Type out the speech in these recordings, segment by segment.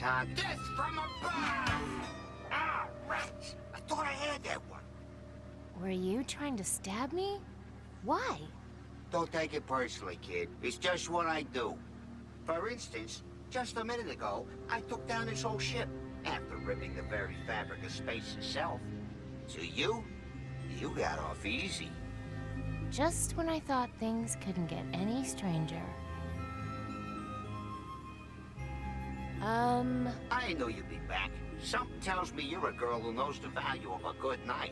Death from above! Ah, rats! I thought I had that one. Were you trying to stab me? Why? Don't take it personally, kid. It's just what I do. For instance, just a minute ago, I took down this whole ship, after ripping the very fabric of space itself. So you got off easy. Just when I thought things couldn't get any stranger. I knew you'd be back. Something tells me you're a girl who knows the value of a good knife.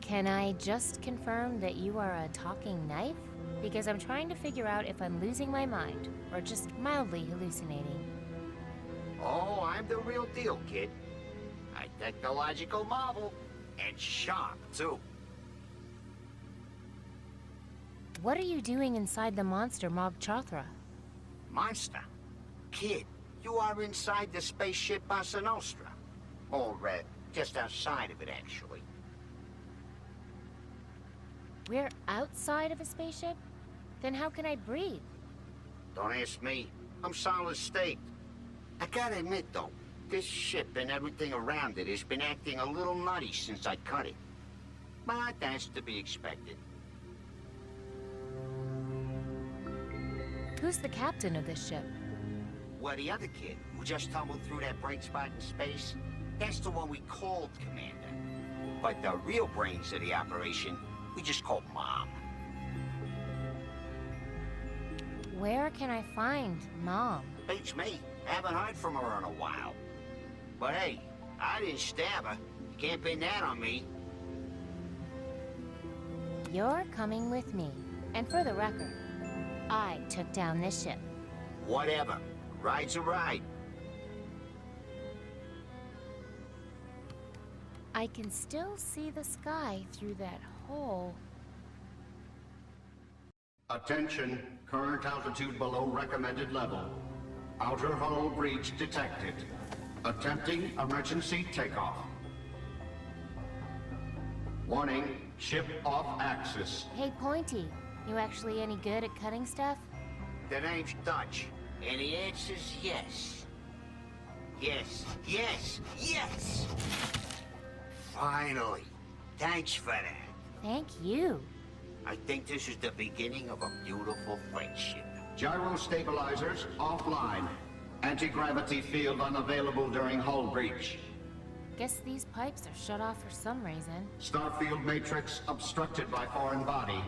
Can I just confirm that you are a talking knife? Because I'm trying to figure out if I'm losing my mind, or just mildly hallucinating. Oh, I'm the real deal, kid. A technological marvel, and sharp, too. What are you doing inside the monster Mog Chothra? Monster? Kid, you are inside the spaceship Massa Nostra. Or, just outside of it, actually. We're outside of a spaceship? Then how can I breathe? Don't ask me. I'm solid state. I gotta admit, though, this ship and everything around it has been acting a little nutty since I cut it. But that's to be expected. Who's the captain of this ship? Well, the other kid who just tumbled through that bright spot in space, that's the one we called Commander. But the real brains of the operation, we just call Mom. Where can I find Mom? Beats me. Haven't heard from her in a while. But hey, I didn't stab her. You can't pin that on me. You're coming with me. And for the record, I took down this ship. Whatever. Ride's a ride. I can still see the sky through that hole. Attention, current altitude below recommended level. Outer hull breach detected. Attempting emergency takeoff. Warning, ship off axis. Hey, Pointy, you actually any good at cutting stuff? The name's Dutch, and the answer's yes. Yes, yes, yes! Finally. Thanks for that. Thank you. I think this is the beginning of a beautiful friendship. Gyro stabilizers offline. Anti-gravity field unavailable during hull breach. Guess these pipes are shut off for some reason. Starfield matrix obstructed by foreign body.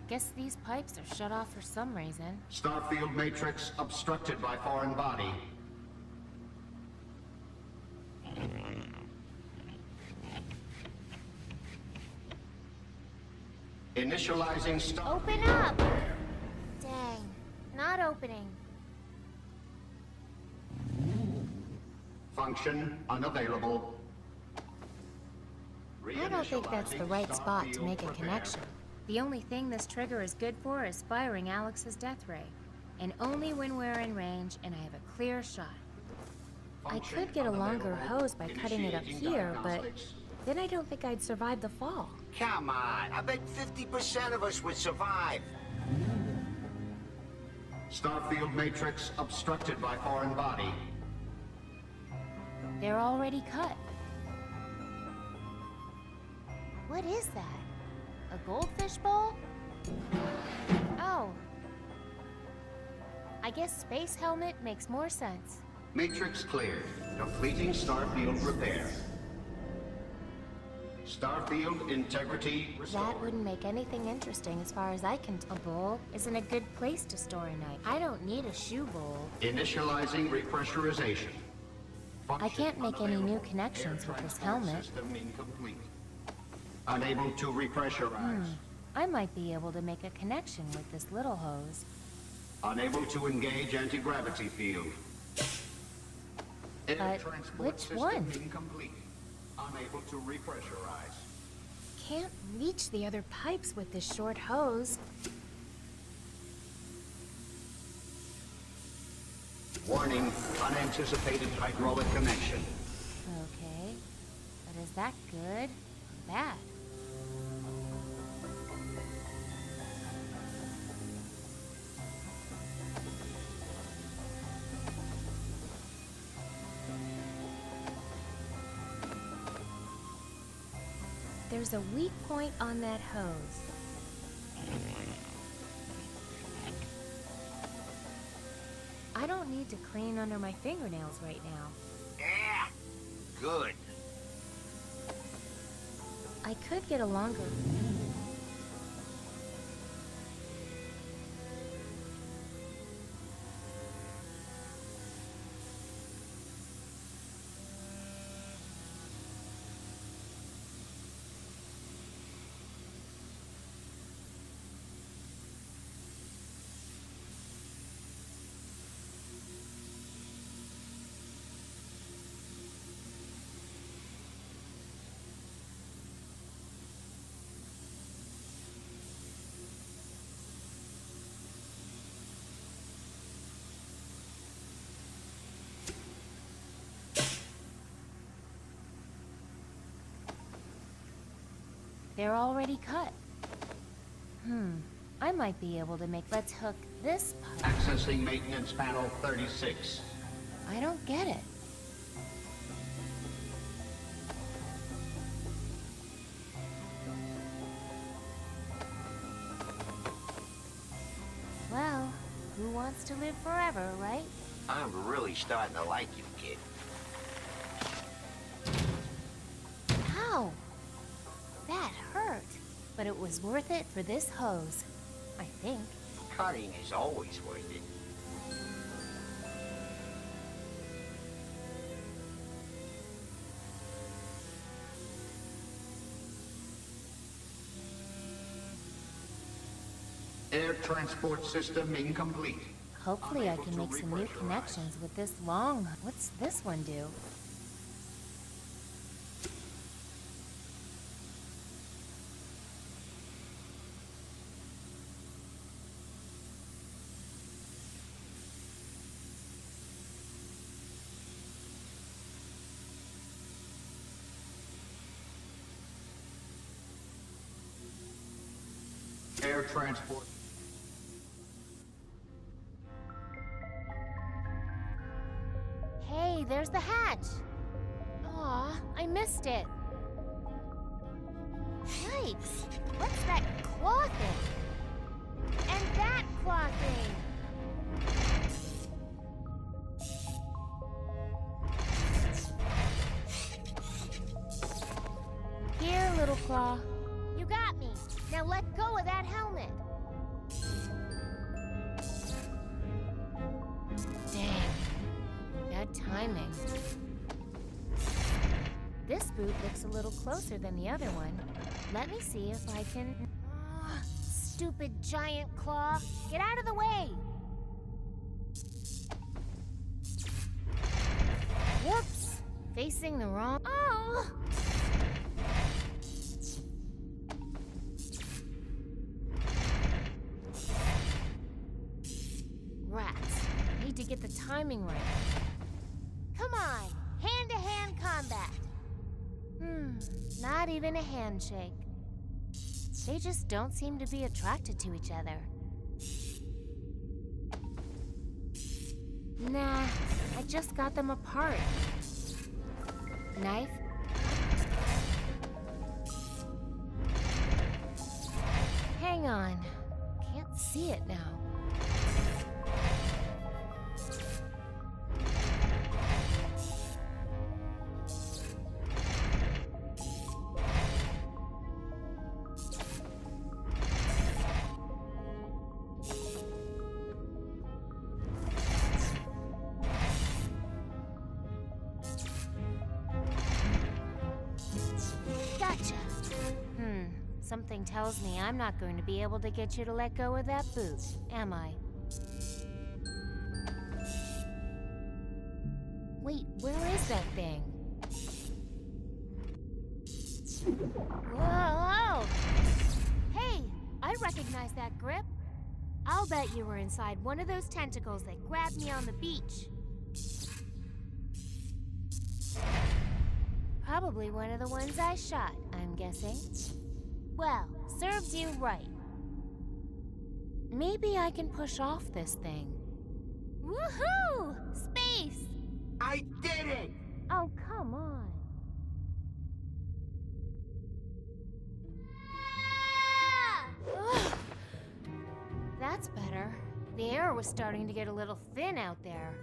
Guess these pipes are shut off for some reason. Starfield matrix obstructed by foreign body. Initializing star. Open up! Dang, not opening. Function unavailable. I don't think that's the right spot to make a connection. The only thing this trigger is good for is firing Alex's death ray. And only when we're in range and I have a clear shot. I could get a longer hose by cutting it up here, but then I don't think I'd survive the fall. Come on, I bet 50% of us would survive. Starfield matrix obstructed by foreign body. They're already cut. What is that? A goldfish bowl? Oh. I guess space helmet makes more sense. Matrix cleared. Completing Starfield repair. Starfield integrity restored. That wouldn't make anything interesting as far as I can tell. A bowl isn't a good place to store a knife. I don't need a shoe bowl. Initializing repressurization. I can't make any new connections with this helmet. System incomplete. Unable to repressurize. I might be able to make a connection with this little hose. Unable to engage anti-gravity field. Air But transport which system one? incomplete. Unable to repressurize. Can't reach the other pipes with this short hose. Warning, unanticipated hydraulic connection. Okay, but is that good or bad? There's a weak point on that hose. I don't need to clean under my fingernails right now. Yeah, good. I could get a longer... They're already cut. I might be able to make... Let's hook this pipe. Accessing maintenance panel 36. I don't get it. Well, who wants to live forever, right? I'm really starting to like you, kid. Ow! That hurt. But it was worth it for this hose, I think. Cutting is always worth it. Air transport system incomplete. Hopefully I can make some new connections with this long... What's this one do? Air transport. Hey, there's the hatch. Aw, I missed it. Yikes! What's that claw thing? And that claw thing? Here, little claw. You got me. Now let go of that helmet. Dang. Bad timing. This boot looks a little closer than the other one. Let me see if I can... Stupid giant claw. Get out of the way! Whoops! Facing the wrong... Oh! Rats. Need to get the timing right. Come on! Hand-to-hand combat! Not even a handshake. They just don't seem to be attracted to each other. Nah, I just got them apart. Knife? Hang on. Can't see it now. Gotcha. Something tells me I'm not going to be able to get you to let go of that boot, am I? Wait, where is that thing? Whoa! Hey, I recognize that grip. I'll bet you were inside one of those tentacles that grabbed me on the beach. Probably one of the ones I shot, I'm guessing. Well, serves you right. Maybe I can push off this thing. Woohoo! Space! I did it! Oh, come on. air was starting to get a little thin out there.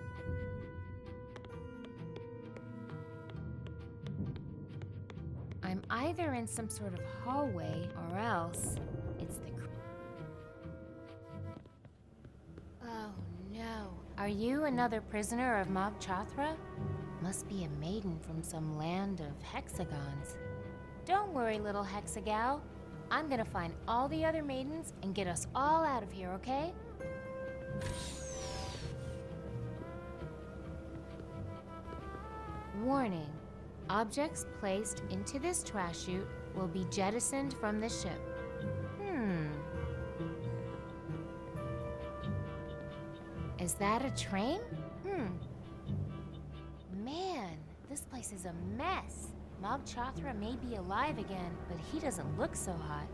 I'm either in some sort of hallway, or else it's the... Oh no. Are you another prisoner of Mog Chothra? Must be a maiden from some land of hexagons. Don't worry, little hexagal. I'm gonna find all the other maidens and get us all out of here, okay? Warning. Objects placed into this trash chute will be jettisoned from the ship. Is that a train? Man, this place is a mess. Mog Chothra may be alive again, but he doesn't look so hot.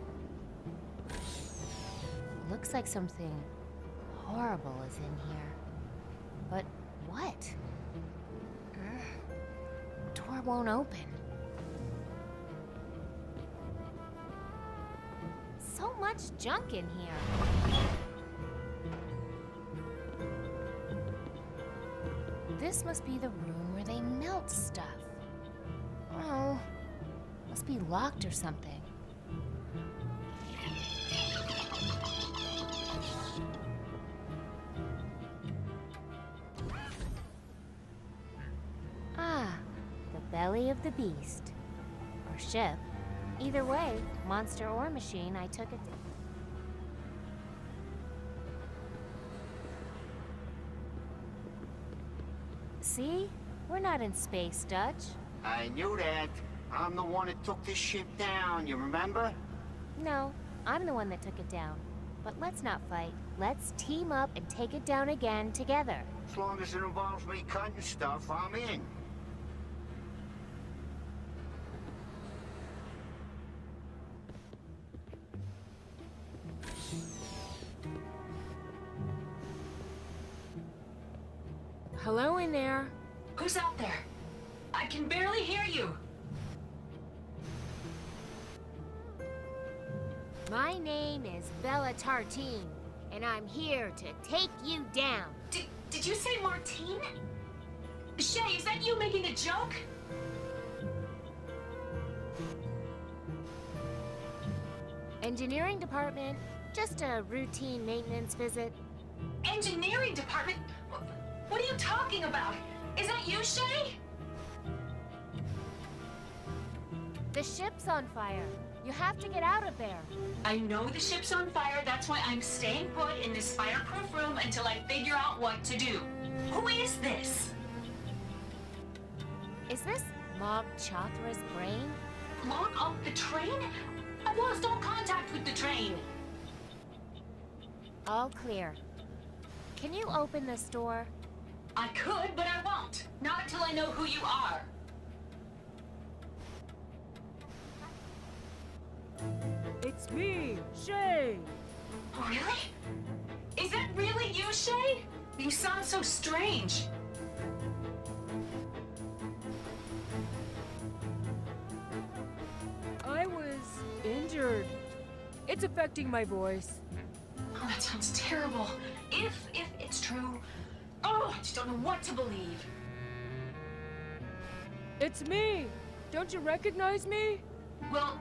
Looks like something horrible is in here. But what? Door won't open. So much junk in here. This must be the room where they melt stuff. Oh, must be locked or something. Ah, the belly of the beast. Or ship. Either way, monster or machine, I took it to... See? We're not in space, Dutch. I knew that. I'm the one that took this ship down, you remember? No, I'm the one that took it down. But let's not fight. Let's team up and take it down again together. As long as it involves me cutting stuff, I'm in. Hello in there. Who's out there? I can barely hear you. My name is Bella Tartine, and I'm here to take you down. Did you say Martine? Shay, is that you making a joke? Engineering department, just a routine maintenance visit. Engineering department? What are you talking about? Is that you, Shay? The ship's on fire. You have to get out of there. I know the ship's on fire. That's why I'm staying put in this fireproof room until I figure out what to do. Who is this? Is this Mog Chothra's brain? Log off the train? I lost all contact with the train. All clear. Can you open this door? I could, but I won't. Not until I know who you are. It's me, Shay! Really? Is that really you, Shay? You sound so strange. I was injured. It's affecting my voice. Oh, that sounds terrible. If it's true, oh, I just don't know what to believe. It's me! Don't you recognize me? Well,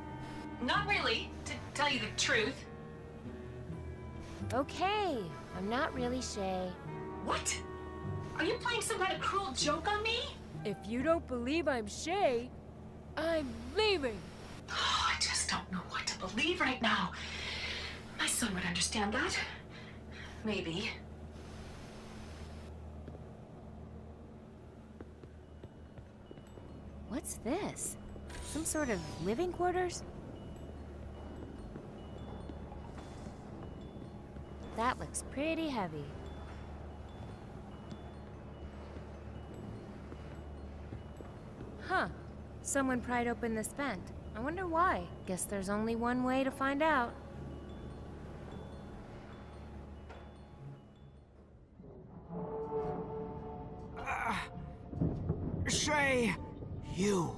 not really, to tell you the truth. Okay, I'm not really Shay. What? Are you playing some kind of cruel joke on me? If you don't believe I'm Shay, I'm leaving! Oh, I just don't know what to believe right now. My son would understand that. Maybe. What's this? Some sort of living quarters? That looks pretty heavy. Huh. Someone pried open this vent. I wonder why. Guess there's only one way to find out. Shay! You.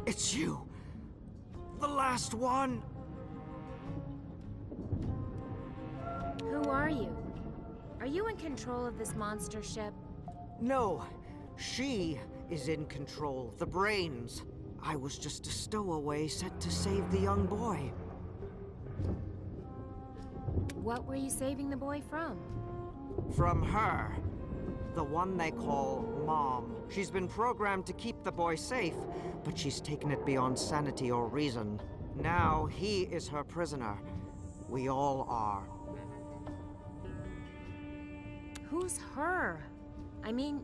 It's you. The last one. Who are are you? Are you in control of this monster ship? No, she is in control. The brains. I was just a stowaway set to save the young boy. What were you saving the boy from? From her. The one they call Mom. She's been programmed to keep the boy safe, but she's taken it beyond sanity or reason. Now he is her prisoner. We all are. Who's her? I mean,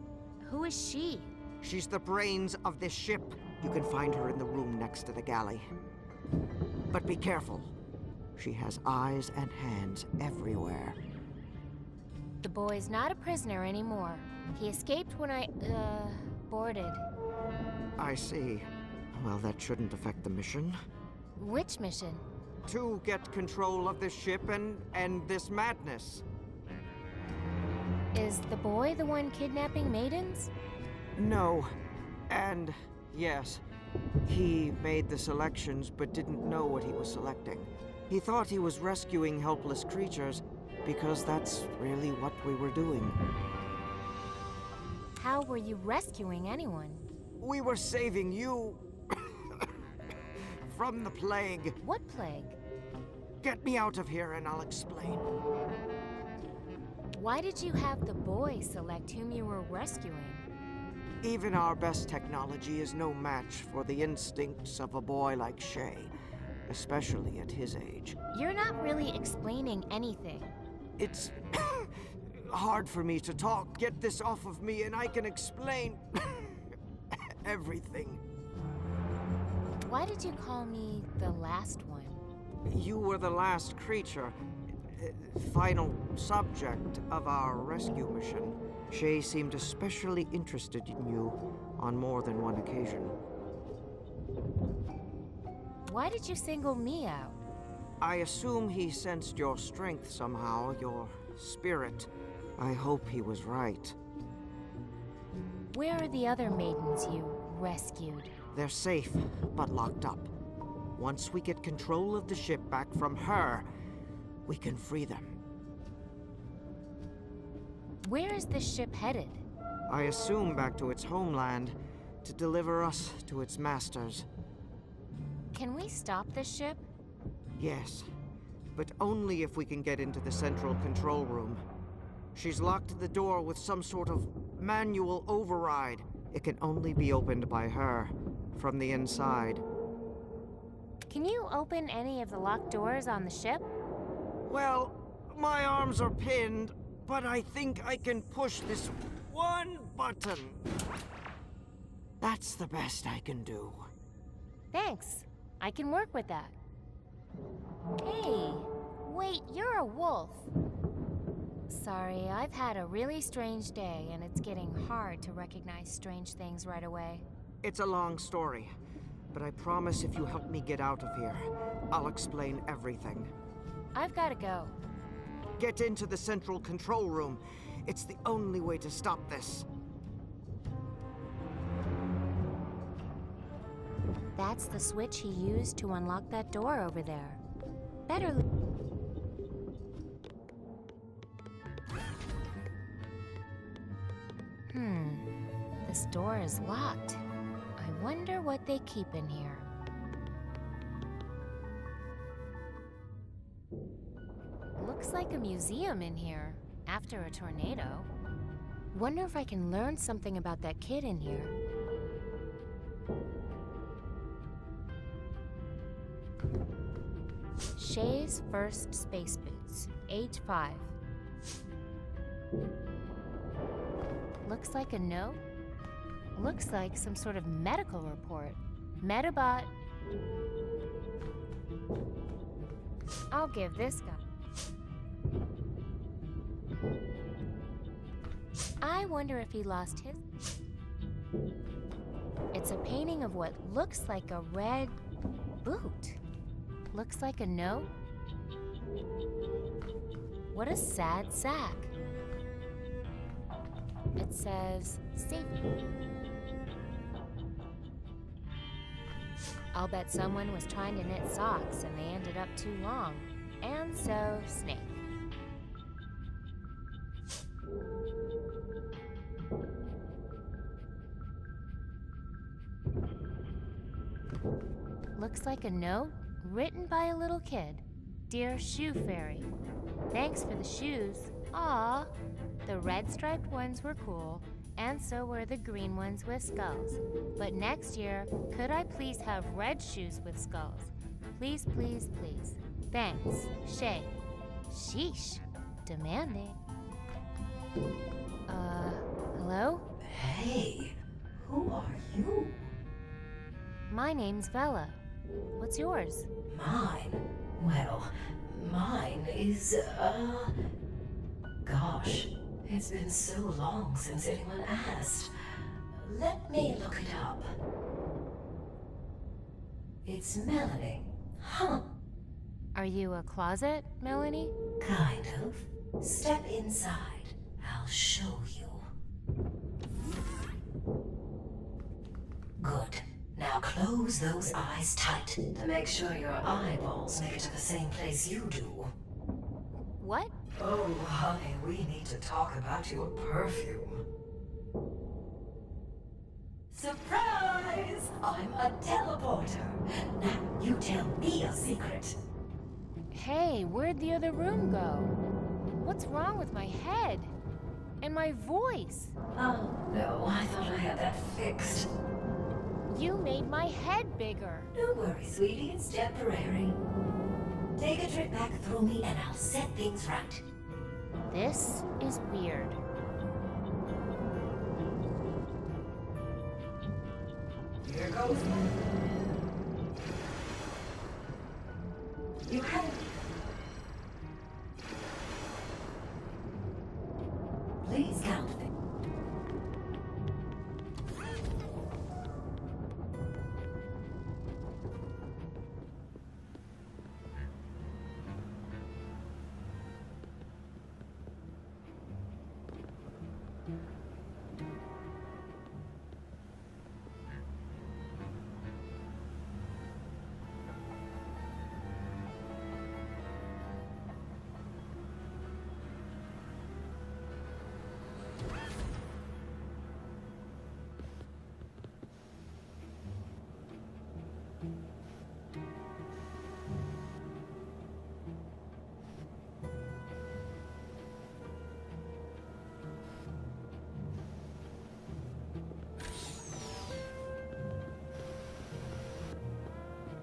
who is she? She's the brains of this ship. You can find her in the room next to the galley. But be careful. She has eyes and hands everywhere. The boy's not a prisoner anymore. He escaped when I, boarded. I see. Well, that shouldn't affect the mission. Which mission? To get control of this ship and end this madness. Is the boy the one kidnapping maidens? No. And yes, he made the selections but didn't know what he was selecting. He thought he was rescuing helpless creatures because that's really what we were doing. How were you rescuing anyone? We were saving you from the plague. What plague? Get me out of here and I'll explain. Why did you have the boy select whom you were rescuing? Even our best technology is no match for the instincts of a boy like Shay, especially at his age. You're not really explaining anything. It's hard for me to talk. Get this off of me and I can explain everything. Why did you call me the last one? You were the last creature, final subject of our rescue mission. Shay seemed especially interested in you on more than one occasion. Why did you single me out? I assume he sensed your strength somehow, your spirit. I hope he was right. Where are the other maidens you rescued? They're safe, but locked up. Once we get control of the ship back from her, we can free them. Where is this ship headed? I assume back to its homeland, to deliver us to its masters. Can we stop this ship? Yes, but only if we can get into the central control room. She's locked the door with some sort of manual override. It can only be opened by her, from the inside. Can you open any of the locked doors on the ship? Well, my arms are pinned, but I think I can push this one button. That's the best I can do. Thanks. I can work with that. Hey, wait, you're a wolf. Sorry, I've had a really strange day, and it's getting hard to recognize strange things right away. It's a long story, but I promise if you help me get out of here, I'll explain everything. I've gotta go. Get into the central control room. It's the only way to stop this. That's the switch he used to unlock that door over there. Better... This door is locked. I wonder what they keep in here. Looks like a museum in here, after a tornado. Wonder if I can learn something about that kid in here. Shay's first space boots, age 5. Looks like a note. Looks like some sort of medical report. Metabot. I'll give this guy. I wonder if he lost his... It's a painting of what looks like a red boot. Looks like a note. What a sad sack. It says, safety. I'll bet someone was trying to knit socks and they ended up too long. And so, snake. looks like a note written by a little kid. Dear Shoe Fairy, thanks for the shoes. Aw, the red striped ones were cool, and so were the green ones with skulls. But next year, could I please have red shoes with skulls? Please, please, please. Thanks, Shay. Sheesh, demanding. Hello? Hey, who are you? My name's Vella. What's yours? Mine? Well, mine is, Gosh, it's been so long since anyone asked. Let me look it up. It's Melanie. Huh. Are you a closet, Melanie? Kind of. Step inside. I'll show you. Good. Now close those eyes tight to make sure your eyeballs make it to the same place you do. What? Oh, honey, we need to talk about your perfume. Surprise! I'm a teleporter. Now, you tell me a secret. Hey, where'd the other room go? What's wrong with my head? And my voice? Oh, no, I thought I had that fixed. You made my head bigger. Don't worry, sweetie, it's temporary. Take a trip back through me and I'll set things right. This is weird. Here goes. You haven't... Please count them.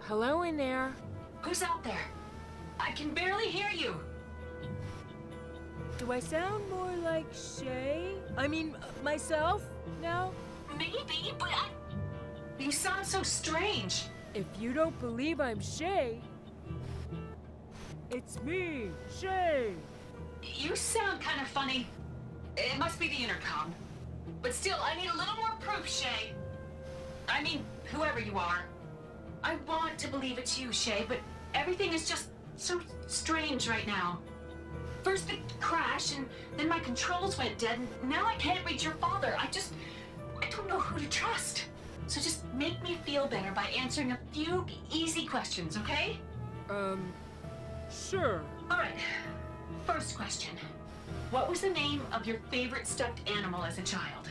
Hello in there. Who's out there? I can barely hear you. Do I sound more like Shay? I mean, myself now? Maybe, but You sound so strange. If you don't believe I'm Shay, it's me, Shay. You sound kind of funny. It must be the intercom. But still, I need a little more proof, Shay. I mean, whoever you are. I want to believe it's you, Shay, but everything is just so strange right now. First the crash, and then my controls went dead, and now I can't reach your father. I don't know who to trust. So just make me feel better by answering a few easy questions, okay? Sure. All right. First question. What was the name of your favorite stuffed animal as a child?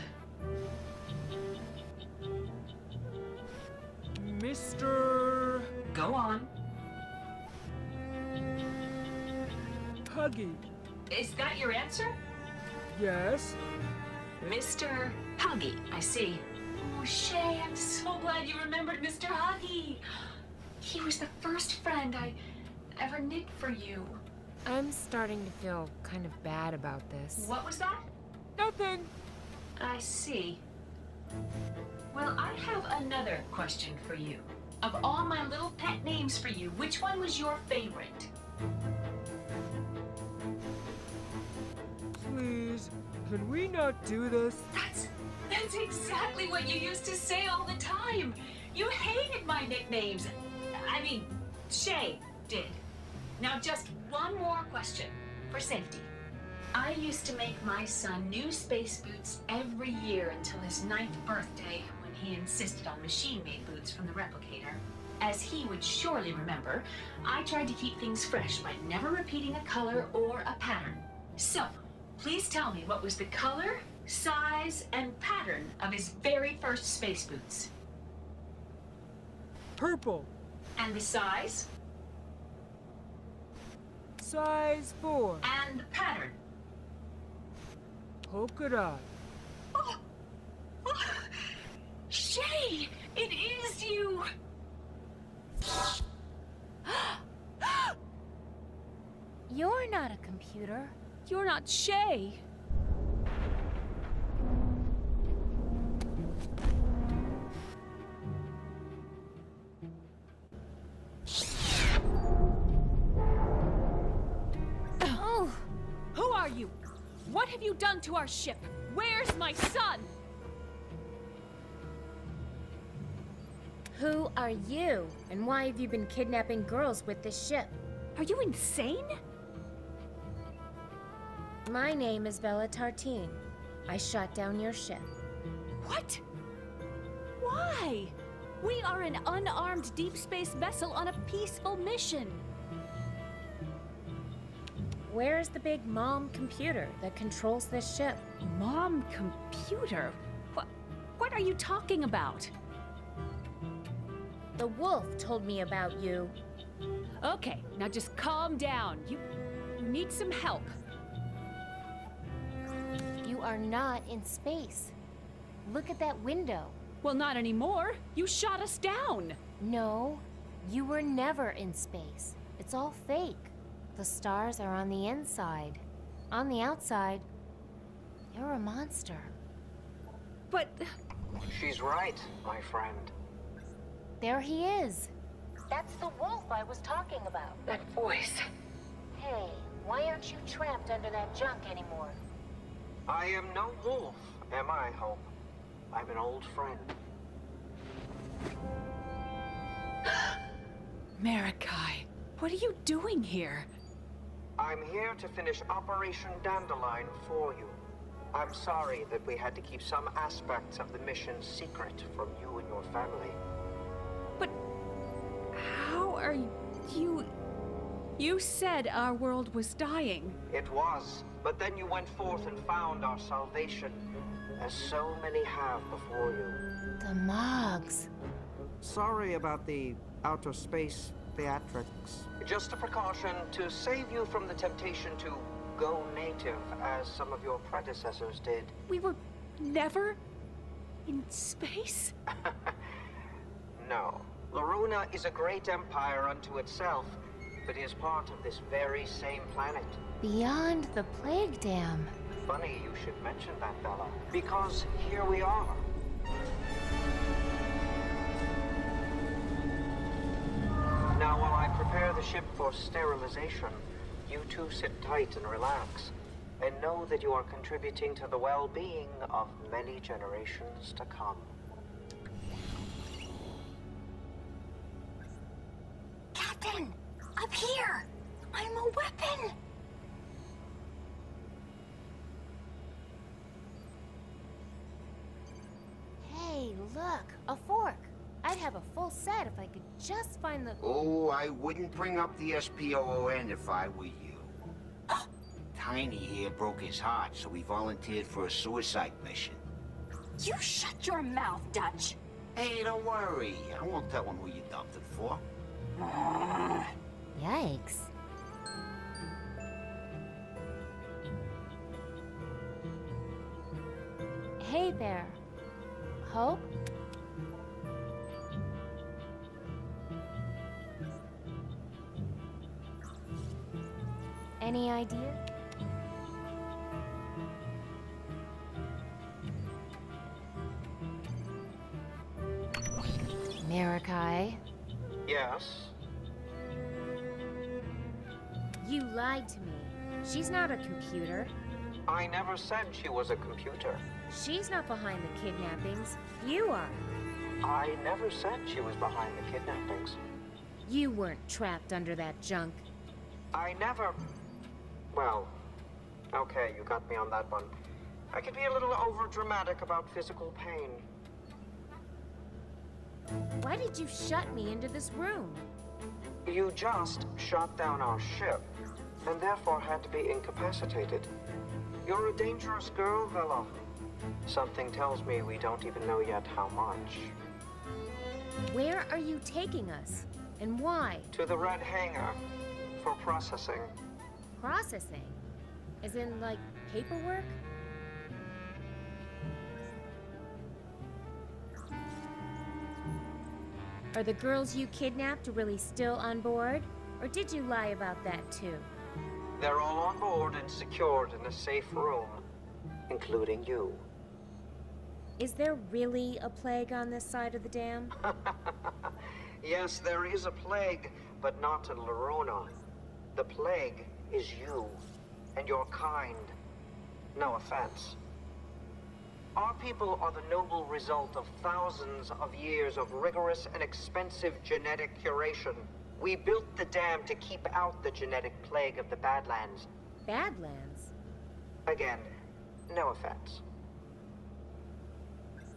Mr. Go on. Huggy. Is that your answer? Yes. Mr. Huggy, I see. Oh, Shay, I'm so glad you remembered Mr. Huggy. He was the first friend I ever knit for you. I'm starting to feel kind of bad about this. What was that? Nothing. I see. Well, I have another question for you. Of all my little pet names for you, which one was your favorite? Please, can we not do this? That's exactly what you used to say all the time. You hated my nicknames. I mean, Shay did. Now just one more question for safety. I used to make my son new space boots every year until his 9th birthday, when he insisted on machine-made boots from the replicator. As he would surely remember, I tried to keep things fresh by never repeating a color or a pattern. So, please tell me what was the color, size, and pattern of his very first space boots. Purple. And the size? Size 4. And the pattern? Polka dot. Oh, Shay! It is you! You're not a computer. You're not Shay. Oh! Who are you? What have you done to our ship? Where's my son? Who are you? And why have you been kidnapping girls with this ship? Are you insane? My name is Bella Tartine. I shot down your ship. What? Why? We are an unarmed deep space vessel on a peaceful mission. Where's the big mom computer that controls this ship? Mom computer? What are you talking about? The wolf told me about you. Okay, now just calm down. You need some help. You are not in space. Look at that window. Well, not anymore. You shot us down. No, you were never in space. It's all fake. The stars are on the inside. On the outside, you're a monster. But She's right, my friend. There he is. That's the wolf I was talking about. That voice. Hey, why aren't you trapped under that junk anymore? I am no wolf, am I, Hope? I'm an old friend. Marikai, what are you doing here? I'm here to finish Operation Dandelion for you. I'm sorry that we had to keep some aspects of the mission secret from you and your family. But how are you... You said our world was dying. It was, but then you went forth and found our salvation, as so many have before you. The Mogs. Sorry about the outer space theatrics. Just a precaution to save you from the temptation to go native, as some of your predecessors did. We were never in space? No. Laruna is a great empire unto itself, but is part of this very same planet. Beyond the plague dam. Funny you should mention that, Bella, because here we are. Now, while I prepare the ship for sterilization, you two sit tight and relax, and know that you are contributing to the well-being of many generations to come. Captain! Up here! I'm a weapon! Hey, look, a fork. I'd have a full set if I could just find the... Oh, I wouldn't bring up the SPOON if I were you. Tiny here broke his heart, so he volunteered for a suicide mission. You shut your mouth, Dutch! Hey, don't worry. I won't tell him who you dumped it for. Yikes. Hey there. Hope? Any idea? Marikai, Yes? you lied to me. She's not a computer. I never said she was a computer. She's not behind the kidnappings. You are. I never said she was behind the kidnappings. You weren't trapped under that junk. I never... Well, okay, you got me on that one. I could be a little overdramatic about physical pain. Why did you shut me into this room? You just shot down our ship, and therefore had to be incapacitated. You're a dangerous girl, Vela. Something tells me we don't even know yet how much. Where are you taking us? And why? To the Red Hangar for processing. Processing? As in, like, paperwork? Are the girls you kidnapped really still on board? Or did you lie about that too? They're all on board and secured in a safe room, including you. Is there really a plague on this side of the dam? Yes, there is a plague, but not in Lorona. The plague is you, and your kind. No offense. Our people are the noble result of thousands of years of rigorous and expensive genetic curation. We built the dam to keep out the genetic plague of the Badlands. Badlands? Again, no offense.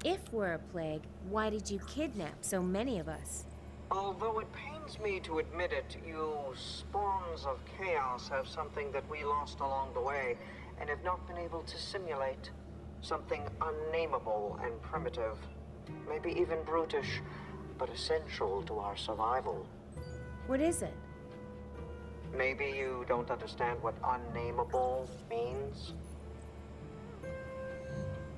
If we're a plague, why did you kidnap so many of us? Although it pains me to admit it, you spawns of chaos have something that we lost along the way and have not been able to simulate. Something unnameable and primitive. Maybe even brutish, but essential to our survival. What is it? Maybe you don't understand what unnameable means?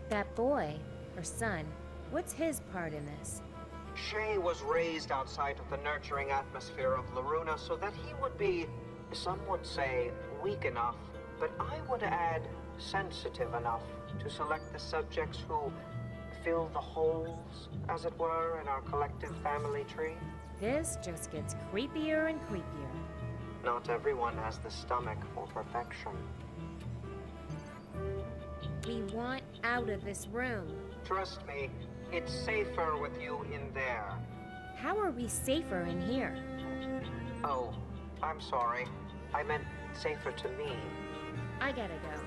That boy, or son, what's his part in this? Shay was raised outside of the nurturing atmosphere of Loruna so that he would be, some would say, weak enough, but I would add sensitive enough to select the subjects who fill the holes, as it were, in our collective family tree. This just gets creepier and creepier. Not everyone has the stomach for perfection. We want out of this room. Trust me, it's safer with you in there. How are we safer in here? Oh, I'm sorry. I meant safer to me. I gotta go.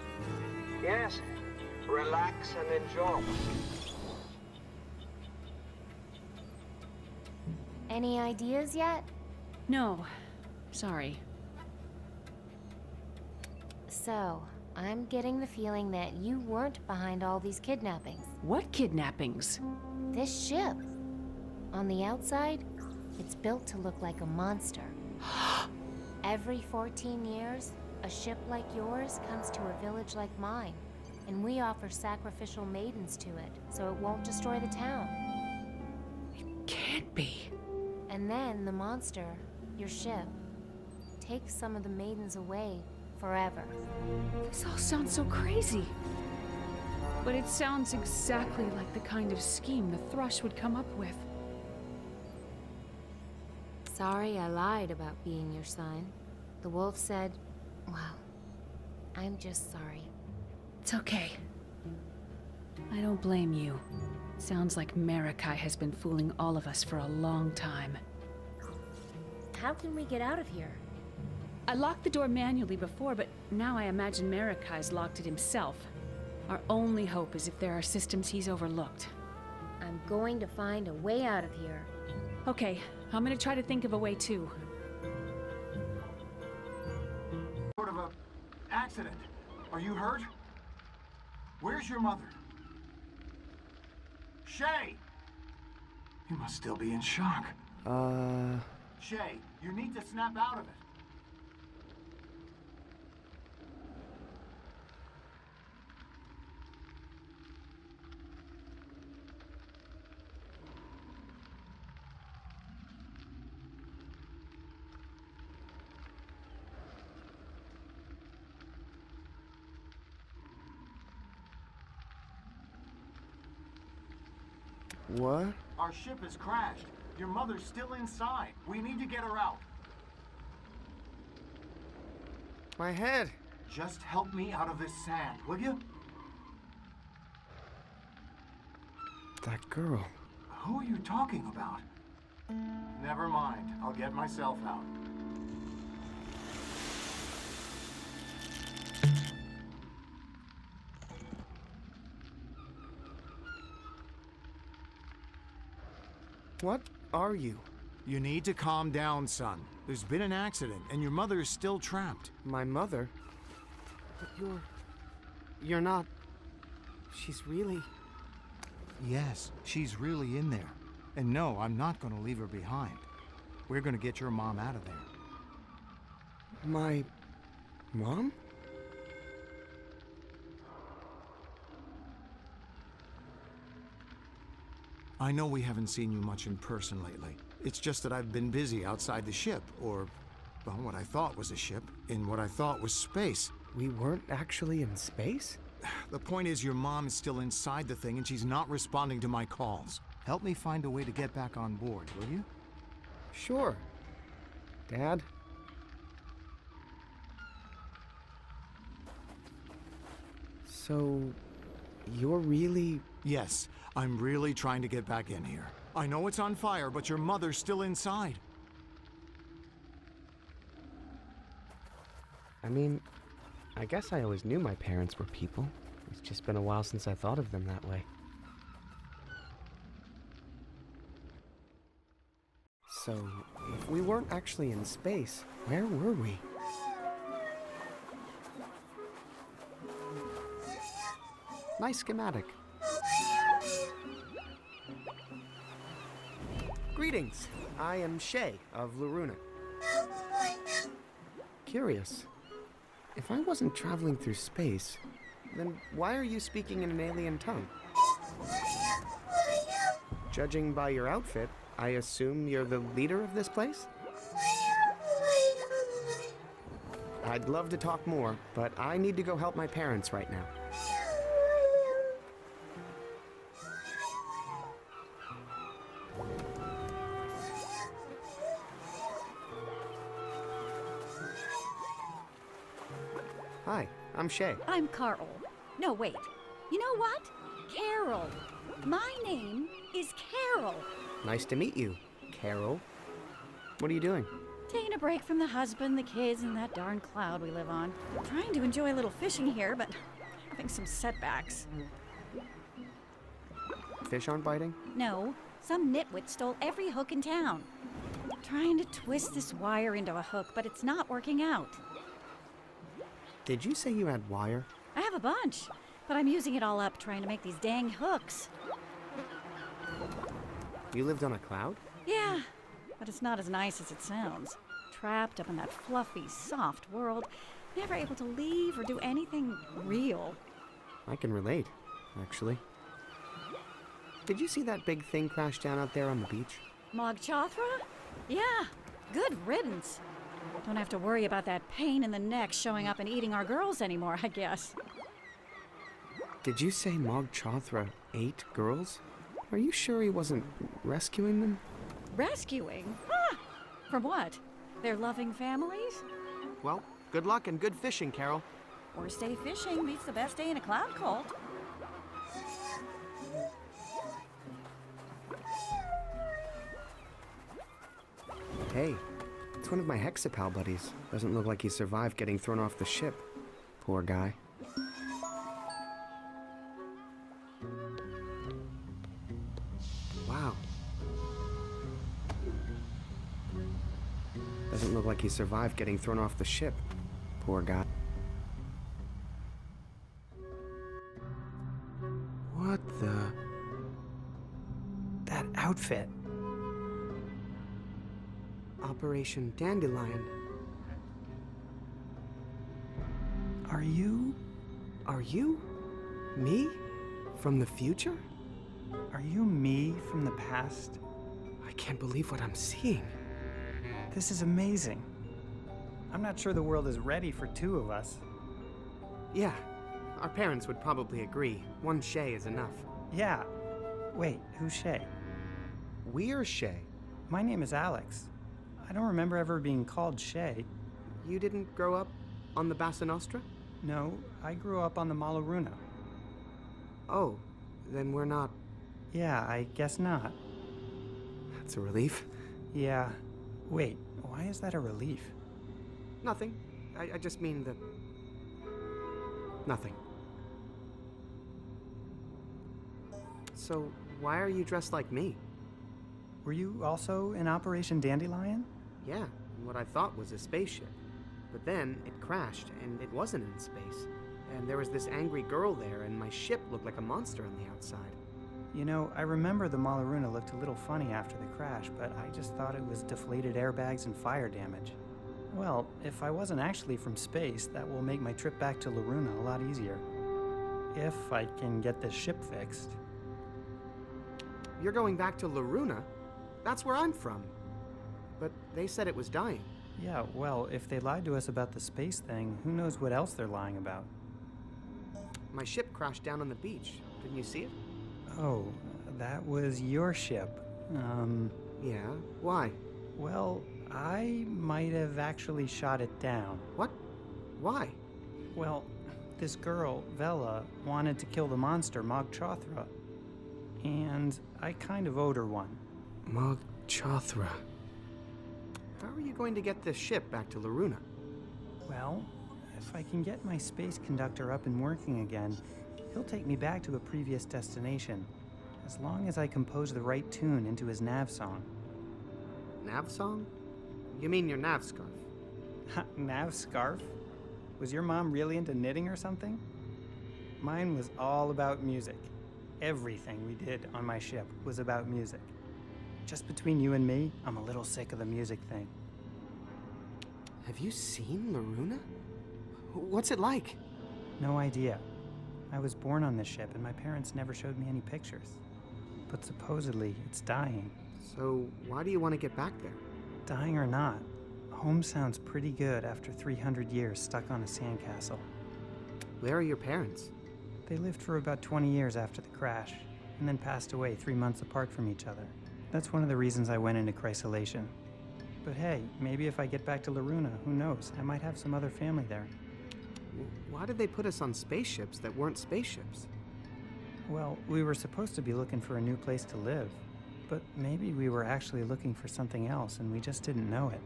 Yes, relax and enjoy. Any ideas yet? No. Sorry. So, I'm getting the feeling that you weren't behind all these kidnappings. What kidnappings? This ship. On the outside, it's built to look like a monster. Every 14 years, a ship like yours comes to a village like mine, and we offer sacrificial maidens to it, so it won't destroy the town. Can't be. And then the monster, your ship, takes some of the maidens away forever. This all sounds so crazy. But it sounds exactly like the kind of scheme the Thrush would come up with. Sorry I lied about being your son. The wolf said, well, I'm just sorry. It's okay. I don't blame you. Sounds like Marikai has been fooling all of us for a long time. How can we get out of here? I locked the door manually before, but now I imagine Marikai's locked it himself. Our only hope is if there are systems he's overlooked. I'm going to find a way out of here. Okay, I'm gonna try to think of a way too. Sort of a accident. Are you hurt? Where's your mother? Shay! You must still be in shock. Shay, you need to snap out of it. What? Our ship has crashed. Your mother's still inside. We need to get her out. My head. Just help me out of this sand, will you? That girl. Who are you talking about? Never mind. I'll get myself out. What are you? You need to calm down, son. There's been an accident, and your mother is still trapped. My mother? But you're not... She's really... Yes, she's really in there. And no, I'm not gonna leave her behind. We're gonna get your mom out of there. My mom? I know we haven't seen you much in person lately. It's just that I've been busy outside the ship, or, well, what I thought was a ship, in what I thought was space. We weren't actually in space? The point is, your mom is still inside the thing and she's not responding to my calls. Help me find a way to get back on board, will you? Sure. Dad? So, you're really... Yes, I'm really trying to get back in here. I know it's on fire, but your mother's still inside. I mean, I guess I always knew my parents were people. It's just been a while since I thought of them that way. So, if we weren't actually in space, where were we? Nice schematic. Greetings. I am Shay of Loruna. Curious. If I wasn't traveling through space, then why are you speaking in an alien tongue? Judging by your outfit, I assume you're the leader of this place? I'd love to talk more, but I need to go help my parents right now. Hi, I'm Shay. I'm Carl. No, wait. You know what? Carol. My name is Carol. Nice to meet you, Carol. What are you doing? Taking a break from the husband, the kids, and that darn cloud we live on. Trying to enjoy a little fishing here, but having some setbacks. Fish aren't biting? No, some nitwit stole every hook in town. Trying to twist this wire into a hook, but it's not working out. Did you say you had wire? I have a bunch, but I'm using it all up trying to make these dang hooks. You lived on a cloud? Yeah, but it's not as nice as it sounds. Trapped up in that fluffy, soft world, never able to leave or do anything real. I can relate, actually. Did you see that big thing crash down out there on the beach? Mog Chothra? Yeah, good riddance. Don't have to worry about that pain in the neck showing up and eating our girls anymore, I guess. Did you say Mog Chothra ate girls? Are you sure he wasn't rescuing them? Rescuing? Ah! From what? Their loving families? Well, good luck and good fishing, Carol. Worst day fishing beats the best day in a cloud cult. Hey, it's one of my Hexapal buddies. Doesn't look like he survived getting thrown off the ship. Poor guy. Wow. Doesn't look like he survived getting thrown off the ship. Poor guy. What the... That outfit. Operation Dandelion. Are you... me? From the future? Are you me from the past? I can't believe what I'm seeing. This is amazing. I'm not sure the world is ready for two of us. Yeah, our parents would probably agree. One Shay is enough. Yeah. Wait, who's Shay? We're Shay. My name is Alex. I don't remember ever being called Shay. You didn't grow up on the Bassa Nostra? No, I grew up on the Maloruna. Oh, then we're not... Yeah, I guess not. That's a relief. Yeah. Wait, why is that a relief? Nothing. I just mean that... Nothing. So, why are you dressed like me? Were you also in Operation Dandelion? Yeah, what I thought was a spaceship. But then, it crashed, and it wasn't in space. And there was this angry girl there, and my ship looked like a monster on the outside. You know, I remember the Malaruna looked a little funny after the crash, but I just thought it was deflated airbags and fire damage. Well, if I wasn't actually from space, that will make my trip back to Laruna a lot easier. If I can get this ship fixed. You're going back to Laruna? That's where I'm from. But they said it was dying. Yeah, well, if they lied to us about the space thing, who knows what else they're lying about? My ship crashed down on the beach. Didn't you see it? Oh, that was your ship. Yeah, why? Well, I might have actually shot it down. What? Why? Well, this girl, Vela, wanted to kill the monster, Mog Chothra. And I kind of owed her one. Mog Chothra. How are you going to get this ship back to Laruna? Well, if I can get my space conductor up and working again, he'll take me back to a previous destination, as long as I compose the right tune into his nav song. Nav song? You mean your nav scarf? Nav scarf? Was your mom really into knitting or something? Mine was all about music. Everything we did on my ship was about music. Just between you and me, I'm a little sick of the music thing. Have you seen Laruna? What's it like? No idea. I was born on this ship and my parents never showed me any pictures. But supposedly, it's dying. So, why do you want to get back there? Dying or not, home sounds pretty good after 300 years stuck on a sandcastle. Where are your parents? They lived for about 20 years after the crash, and then passed away 3 months apart from each other. That's one of the reasons I went into chrysolation. But hey, maybe if I get back to Laruna, who knows? I might have some other family there. Why did they put us on spaceships that weren't spaceships? Well, we were supposed to be looking for a new place to live. But maybe we were actually looking for something else and we just didn't know it.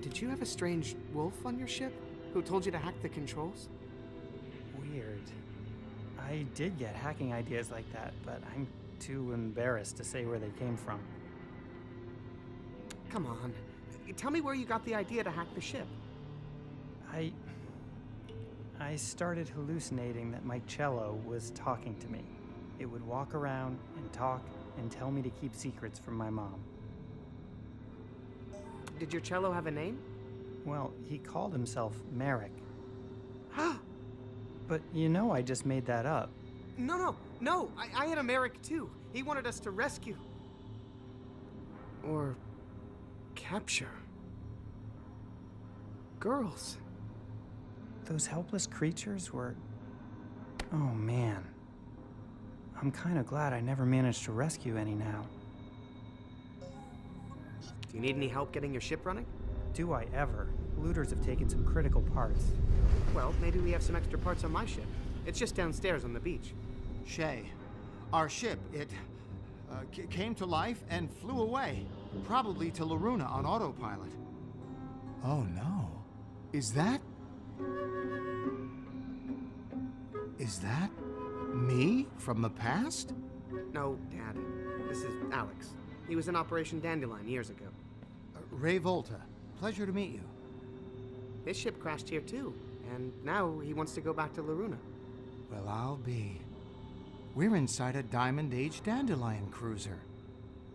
Did you have a strange wolf on your ship who told you to hack the controls? Weird. I did get hacking ideas like that, but I'm too embarrassed to say where they came from. Come on. Tell me where you got the idea to hack the ship. I started hallucinating that my cello was talking to me. It would walk around and talk and tell me to keep secrets from my mom. Did your cello have a name? Well, he called himself Merrick. But you know I just made that up. No, I had a Merrick too. He wanted us to rescue. Or capture. Girls. Those helpless creatures were... Oh man. I'm kind of glad I never managed to rescue any now. Do you need any help getting your ship running? Do I ever? Looters have taken some critical parts. Well, maybe we have some extra parts on my ship. It's just downstairs on the beach. Shay, our ship, it came to life and flew away. Probably to Laruna on autopilot. Oh no. Is that me from the past? No, Dad. This is Alex. He was in Operation Dandelion years ago. Ray Volta. Pleasure to meet you. His ship crashed here too, and now he wants to go back to Laruna. Well, I'll be. We're inside a Diamond Age Dandelion cruiser.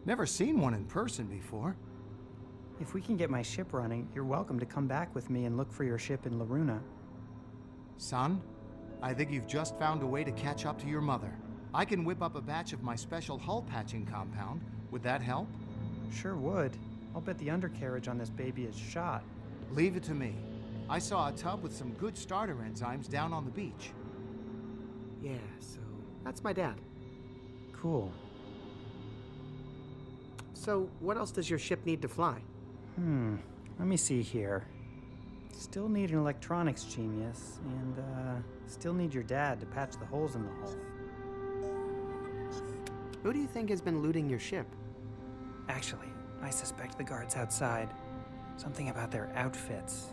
Never seen one in person before. If we can get my ship running, you're welcome to come back with me and look for your ship in Laruna. Son, I think you've just found a way to catch up to your mother. I can whip up a batch of my special hull patching compound. Would that help? Sure would. I'll bet the undercarriage on this baby is shot. Leave it to me. I saw a tub with some good starter enzymes down on the beach. Yeah, so that's my dad. Cool. So, what else does your ship need to fly? Let me see here. Still need an electronics genius, and still need your dad to patch the holes in the hull. Who do you think has been looting your ship? Actually, I suspect the guards outside. Something about their outfits.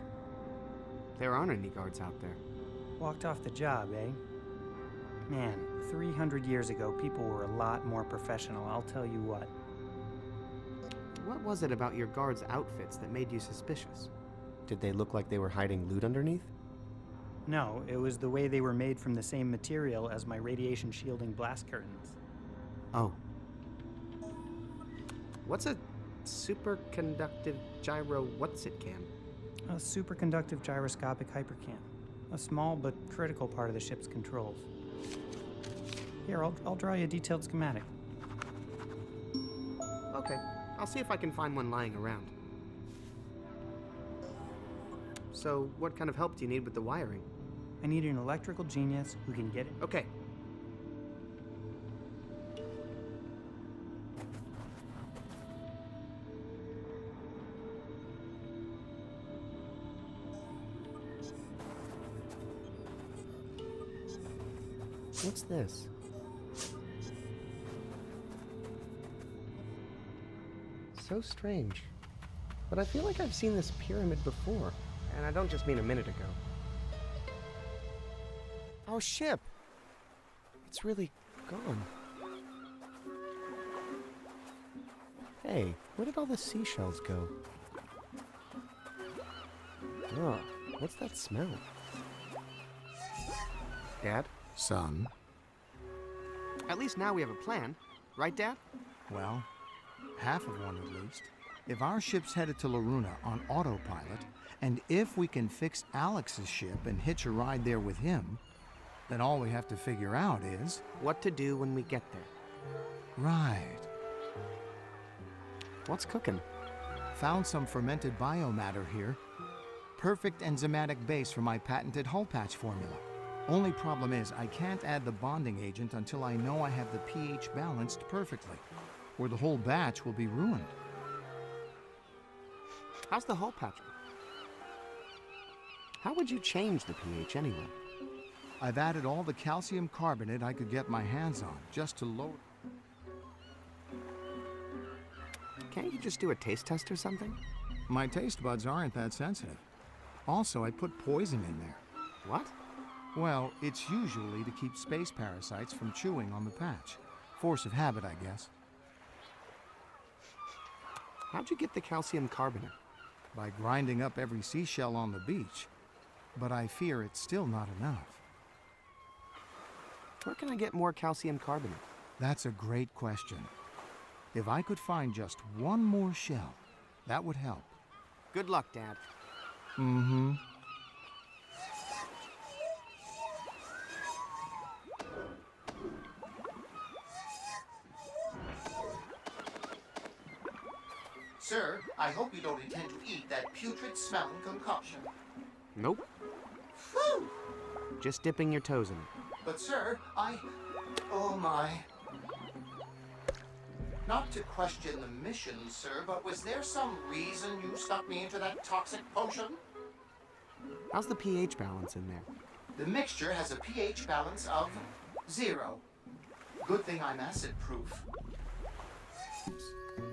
There aren't any guards out there. Walked off the job, eh? Man, 300 years ago, people were a lot more professional, I'll tell you what. What was it about your guards' outfits that made you suspicious? Did they look like they were hiding loot underneath? No, it was the way they were made from the same material as my radiation shielding blast curtains. Oh. What's a superconductive gyro what's-it-can? A superconductive gyroscopic hypercam. A small but critical part of the ship's controls. Here, I'll draw you a detailed schematic. Okay, I'll see if I can find one lying around. So, what kind of help do you need with the wiring? I need an electrical genius who can get it. Okay. What's this? So strange. But I feel like I've seen this pyramid before. And I don't just mean a minute ago. Our ship! It's really gone. Hey, where did all the seashells go? Oh, what's that smell? Dad? Son? At least now we have a plan. Right, Dad? Well, half of one at least. If our ship's headed to Loruna on autopilot, and if we can fix Alex's ship and hitch a ride there with him, then all we have to figure out is... what to do when we get there. Right. What's cooking? Found some fermented biomatter here. Perfect enzymatic base for my patented hull patch formula. Only problem is I can't add the bonding agent until I know I have the pH balanced perfectly, or the whole batch will be ruined. How's the hull patch? How would you change the pH anyway? I've added all the calcium carbonate I could get my hands on, just to lower... Can't you just do a taste test or something? My taste buds aren't that sensitive. Also, I put poison in there. What? Well, it's usually to keep space parasites from chewing on the patch. Force of habit, I guess. How'd you get the calcium carbonate? By grinding up every seashell on the beach. But I fear it's still not enough. Where can I get more calcium carbonate? That's a great question. If I could find just one more shell, that would help. Good luck, Dad. Mm-hmm. Sir, I hope you don't intend to eat that putrid-smelling concoction. Nope. Whew! Just dipping your toes in it. But sir, oh my. Not to question the mission, sir, but was there some reason you stuck me into that toxic potion? How's the pH balance in there? The mixture has a pH balance of 0. Good thing I'm acid-proof.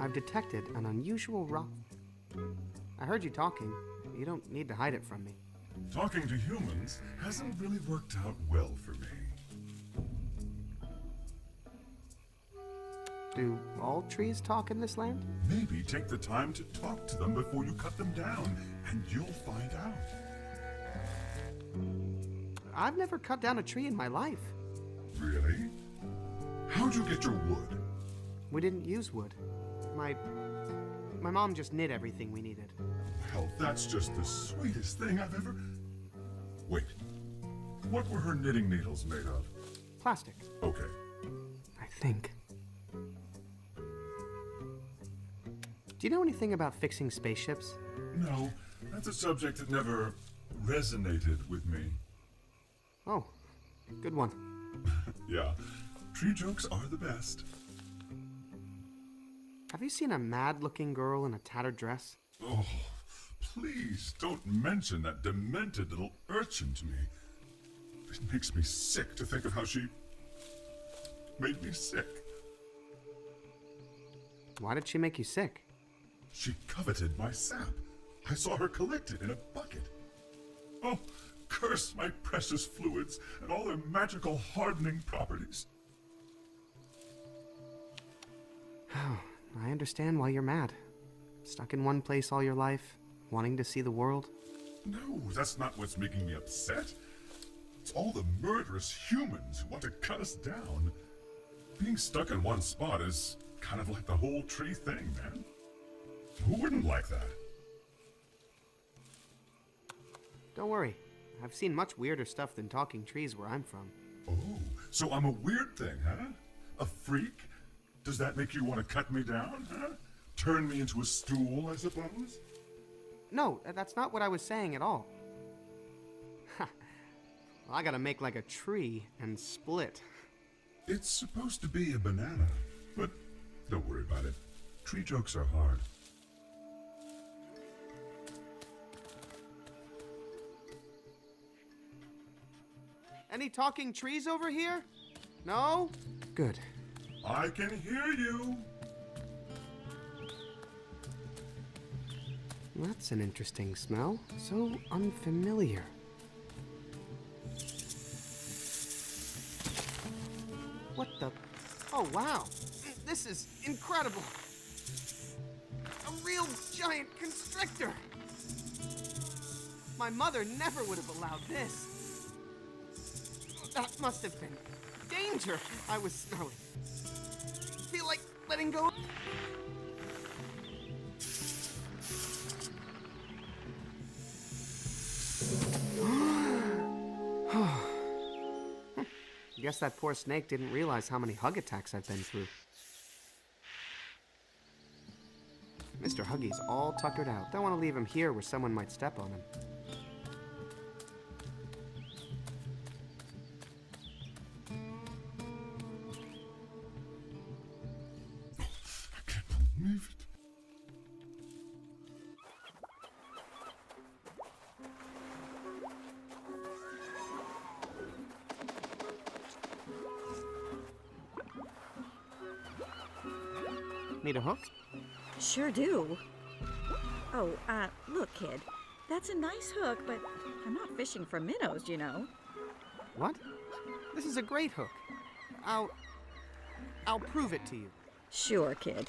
I've detected an unusual rock. I heard you talking. You don't need to hide it from me. Talking to humans hasn't really worked out well for me. Do all trees talk in this land? Maybe take the time to talk to them before you cut them down, and you'll find out. I've never cut down a tree in my life. Really? How'd you get your wood? We didn't use wood. My mom just knit everything we needed. Hell, that's just the sweetest thing I've ever... Wait. What were her knitting needles made of? Plastic. Okay. I think. Do you know anything about fixing spaceships? No, that's a subject that never resonated with me. Oh, good one. Yeah, tree jokes are the best. Have you seen a mad-looking girl in a tattered dress? Oh, please don't mention that demented little urchin to me. It makes me sick to think of how she made me sick. Why did she make you sick? She coveted my sap. I saw her collect it in a bucket. Oh, curse my precious fluids and all their magical hardening properties. Oh, I understand why you're mad. Stuck in one place all your life, wanting to see the world. No, that's not what's making me upset. It's all the murderous humans who want to cut us down. Being stuck in one spot is kind of like the whole tree thing, man. Who wouldn't like that? Don't worry. I've seen much weirder stuff than talking trees where I'm from. Oh, so I'm a weird thing, huh? A freak? Does that make you want to cut me down, huh? Turn me into a stool, I suppose? No, that's not what I was saying at all. Well, I gotta make like a tree and split. It's supposed to be a banana, but don't worry about it. Tree jokes are hard. Any talking trees over here? No? Good. I can hear you. That's an interesting smell. So unfamiliar. What the? Oh, wow. This is incredible. A real giant constrictor. My mother never would have allowed this. That must have been danger I was smelling. Feel like letting go. Guess that poor snake didn't realize how many hug attacks I've been through. Mr. Huggy's all tuckered out. Don't want to leave him here where someone might step on him. I can't believe it. Need a hook? Sure do. Oh, look, kid. That's a nice hook, but I'm not fishing for minnows, you know. What? This is a great hook. I'll prove it to you. Sure, kid.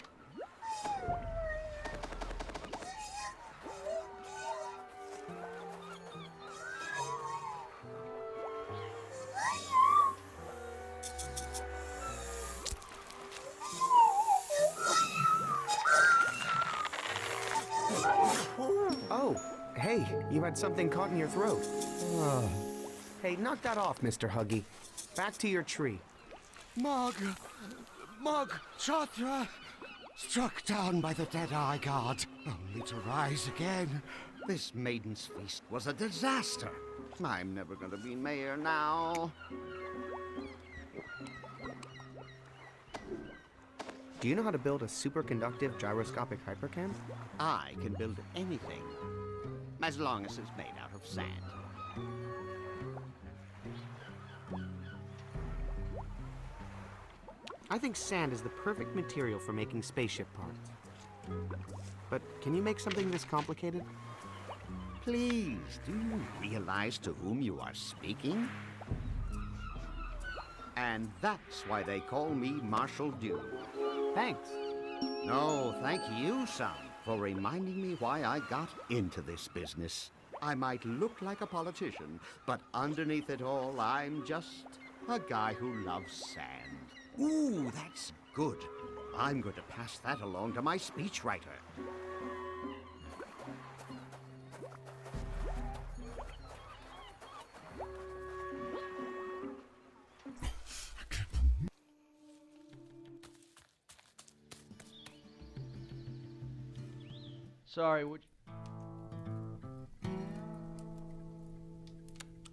Oh, hey, you had something caught in your throat. Hey, knock that off, Mr. Huggy. Back to your tree. Mog Chotra, struck down by the Dead-Eye God, only to rise again. This maiden's feast was a disaster. I'm never going to be mayor now. Do you know how to build a superconductive gyroscopic hypercam? I can build anything, as long as it's made out of sand. I think sand is the perfect material for making spaceship parts. But can you make something this complicated? Please, do you realize to whom you are speaking? And that's why they call me Marshal Dew. Thanks. No, thank you, son, for reminding me why I got into this business. I might look like a politician, but underneath it all, I'm just a guy who loves sand. Ooh, that's good. I'm going to pass that along to my speechwriter. Sorry, would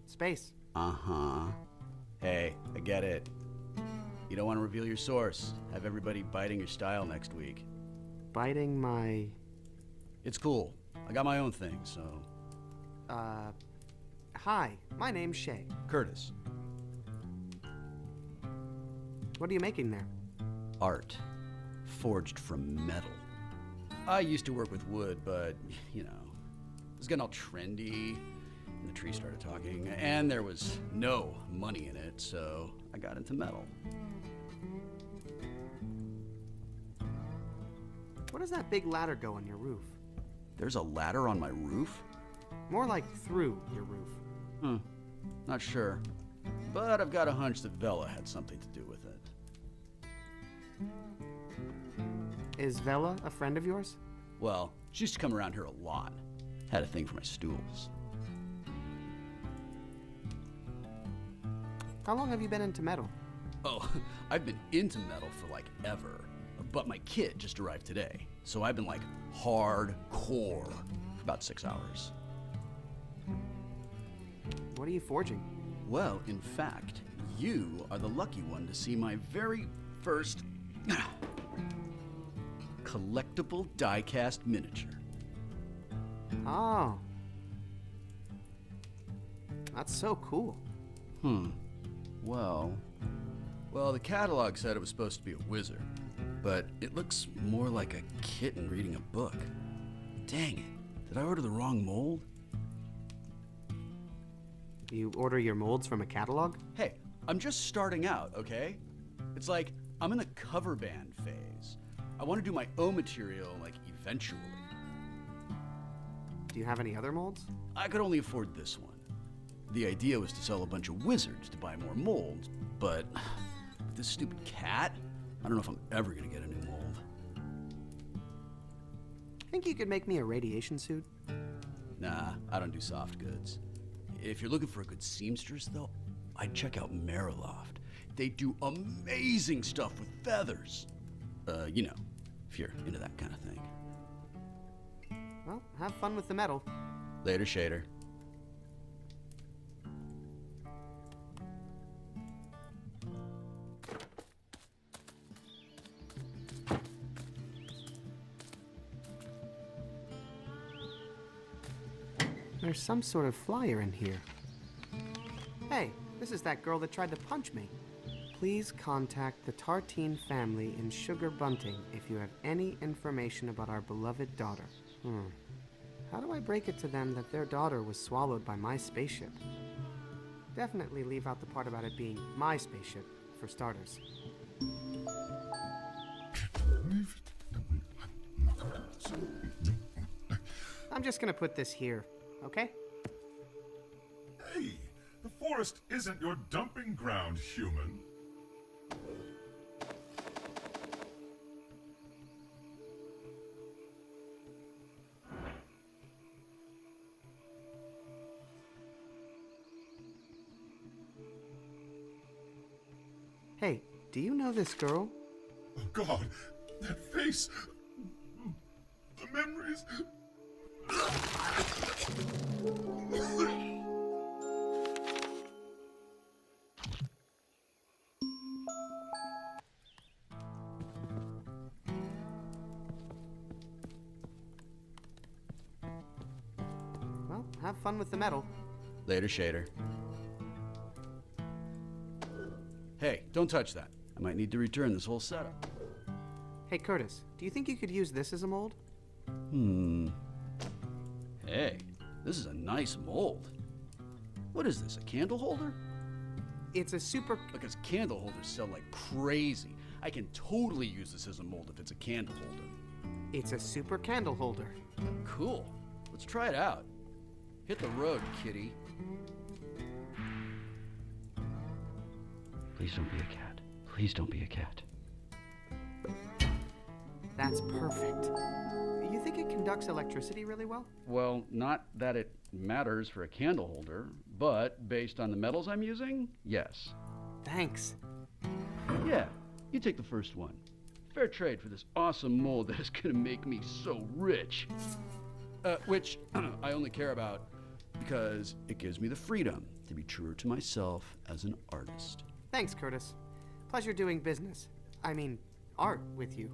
Space. Uh-huh. Hey, I get it. You don't want to reveal your source. Have everybody biting your style next week. Biting my... It's cool. I got my own thing, so... Hi, my name's Shay. Curtis. What are you making there? Art. Forged from metal. I used to work with wood, but, you know, it was getting all trendy, and the tree started talking, and there was no money in it, so I got into metal. Where does that big ladder go on your roof? There's a ladder on my roof? More like through your roof. Not sure. But I've got a hunch that Vela had something to do with it. Is Vela a friend of yours? Well, she used to come around here a lot. Had a thing for my stools. How long have you been into metal? Oh, I've been into metal for like ever. But my kid just arrived today. So I've been like hardcore for about 6 hours. What are you forging? Well, in fact, you are the lucky one to see my very first collectible die-cast miniature. Oh. That's so cool. Well, the catalog said it was supposed to be a wizard, but it looks more like a kitten reading a book. Dang it, did I order the wrong mold? You order your molds from a catalog? Hey, I'm just starting out, okay? It's like, I'm in the cover band phase. I want to do my own material, like, eventually. Do you have any other molds? I could only afford this one. The idea was to sell a bunch of wizards to buy more molds, but with this stupid cat, I don't know if I'm ever gonna get a new mold. Think you could make me a radiation suit? Nah, I don't do soft goods. If you're looking for a good seamstress, though, I'd check out Mariloft. They do amazing stuff with feathers. You know, if you're into that kind of thing. Well, have fun with the metal. Later, Shader. There's some sort of flyer in here. Hey, this is that girl that tried to punch me. Please contact the Tartine family in Sugar Bunting if you have any information about our beloved daughter. How do I break it to them that their daughter was swallowed by my spaceship? Definitely leave out the part about it being my spaceship, for starters. I'm just gonna put this here, okay? Hey, the forest isn't your dumping ground, human. Hey, do you know this girl? Oh God, that face! The memories! Well, have fun with the metal. Later, Shader. Hey, don't touch that. I might need to return this whole setup. Hey, Curtis, do you think you could use this as a mold? Hey, this is a nice mold. What is this, a candle holder? It's a super... Because candle holders sell like crazy. I can totally use this as a mold if it's a candle holder. It's a super candle holder. Cool. Let's try it out. Hit the road, kitty. Please don't be a cat. Please don't be a cat. That's perfect. You think it conducts electricity really well? Well, not that it matters for a candle holder, but based on the metals I'm using, yes. Thanks. Yeah, you take the first one. Fair trade for this awesome mold that is gonna make me so rich. Which I only care about because it gives me the freedom to be truer to myself as an artist. Thanks, Curtis. Pleasure doing business. I mean, art with you.